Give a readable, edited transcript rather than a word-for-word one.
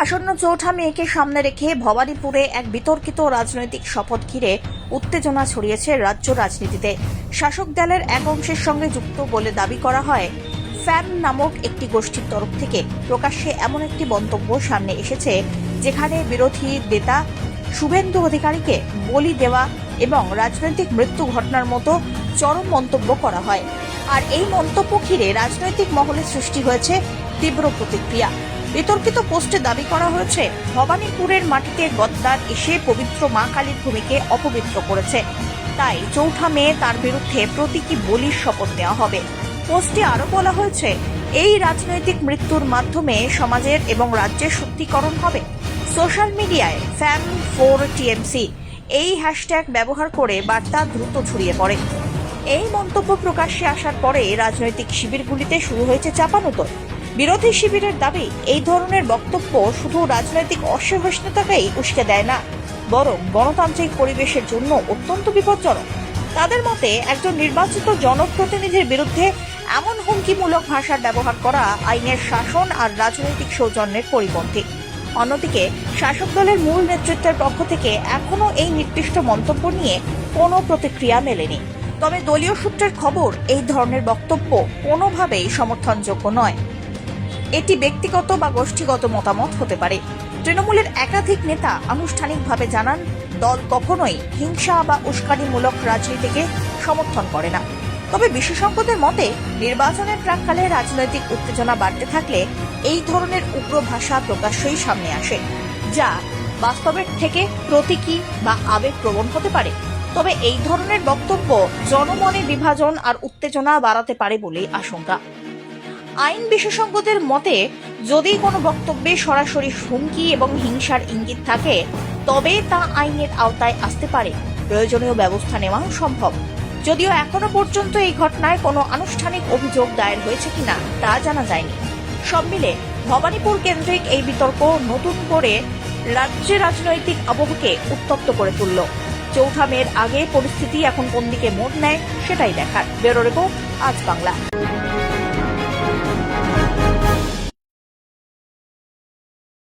আসন্ন চৌঠা মেয়েকে সামনে রেখে ভবানীপুরে এক বিতর্কিত রাজনৈতিক শপথ ঘিরে উত্তেজনা ছড়িয়েছে রাজ্য রাজনীতিতে। শাসক দলের এক অংশের সঙ্গে যুক্ত বলে দাবি করা হয়। ফ্যাম নামক একটি গোষ্ঠীর তরফ থেকে প্রকাশ্যে এমন একটি মন্তব্য সামনে এসেছে, যেখানে বিরোধী নেতা শুভেন্দু অধিকারীকে বলি দেওয়া এবং রাজনৈতিক মৃত্যু ঘটনার মতো চরম মন্তব্য করা হয়। আর এই মন্তব্য ঘিরে রাজনৈতিক মহলে সৃষ্টি হয়েছে তীব্র প্রতিক্রিয়া। বিতর্কিত পোস্টে দাবি করা হয়েছে, ভবানীপুরের মাটিতে গদ্দার এসে পবিত্র মা কালীর ভূমিকে অপবিত্র করেছে, তাই চৌঠা মেয়ে তার বিরুদ্ধে প্রতীকী বলির শপথ নেওয়া হবে। পোস্টে আরো বলা হয়েছে, এই রাজনৈতিক মৃত্যুর মাধ্যমে সমাজের এবং রাজ্যের সত্যিকরণ হবে। সোশ্যাল মিডিয়ায় ফ্যাম ফর টিএমসি এই হ্যাশট্যাগ ব্যবহার করে বার্তা দ্রুত ছড়িয়ে পড়ে। এই মন্তব্য প্রকাশ্যে আসার পরে রাজনৈতিক শিবিরগুলিতে শুরু হয়েছে চাপানোতর। বিরোধী শিবিরের দাবি, এই ধরনের বক্তব্য শুধু রাজনৈতিক অসহিষ্ণুতাকেই উস্কে দেয় না, বরং গণতান্ত্রিক পরিবেশের জন্য অত্যন্ত বিপজ্জনক। তাদের মতে, একজন নির্বাচিত জনপ্রতিনিধির বিরুদ্ধে এমন হুমকিমূলক ভাষার ব্যবহার করা আইনের শাসন আর রাজনৈতিক সৌজন্যের পরিপন্থী। অন্যদিকে শাসক দলের মূল নেতৃত্বের পক্ষ থেকে এখনো এই নির্দিষ্ট মন্তব্য নিয়ে কোনো প্রতিক্রিয়া মেলেনি। তবে দলীয় সূত্রের খবর, এই ধরনের বক্তব্য কোনোভাবেই সমর্থনযোগ্য নয়। এটি ব্যক্তিগত বা গোষ্ঠীগত মতামত হতে পারে। তৃণমূলের একাধিক নেতা আনুষ্ঠানিকভাবে জানান, দল কখনোই হিংসা বা উস্কানিমূলক রাজনীতিকে সমর্থন করে না। তবে বিশেষজ্ঞদের মতে, নির্বাচনের প্রাক্কালে রাজনৈতিক উত্তেজনা বাড়তে থাকলে এই ধরনের উগ্র ভাষা প্রকাশ্যই সামনে আসে, যা বাস্তবের থেকে প্রতীকী বা আবেগপ্রবণ হতে পারে। তবে এই ধরনের বক্তব্য জনমনে বিভাজন আর উত্তেজনা বাড়াতে পারে বলেই আশঙ্কা। আইন বিশেষজ্ঞদের মতে, যদি কোনো বক্তব্যে সরাসরি হুমকি এবং হিংসার ইঙ্গিত থাকে, তবে তা আইনের আওতায় আসতে পারে। প্রয়োজনীয় ব্যবস্থা নেওয়া সম্ভব। যদিও এখনো পর্যন্ত এই ঘটনায় কোনো আনুষ্ঠানিক অভিযোগ দায়ের হয়েছে কিনা তা জানা যায়নি। সব মিলে ভবানীপুর কেন্দ্রিক এই বিতর্ক নতুন করে রাজ্যের রাজনৈতিক আবহকে উত্তপ্ত করে তুলল। চৌঠা মেয়ের আগে পরিস্থিতি এখন কোন দিকে মোড় নেয়, সেটাই দেখার। ব্যুরো রিপোর্ট, আজ বাংলা।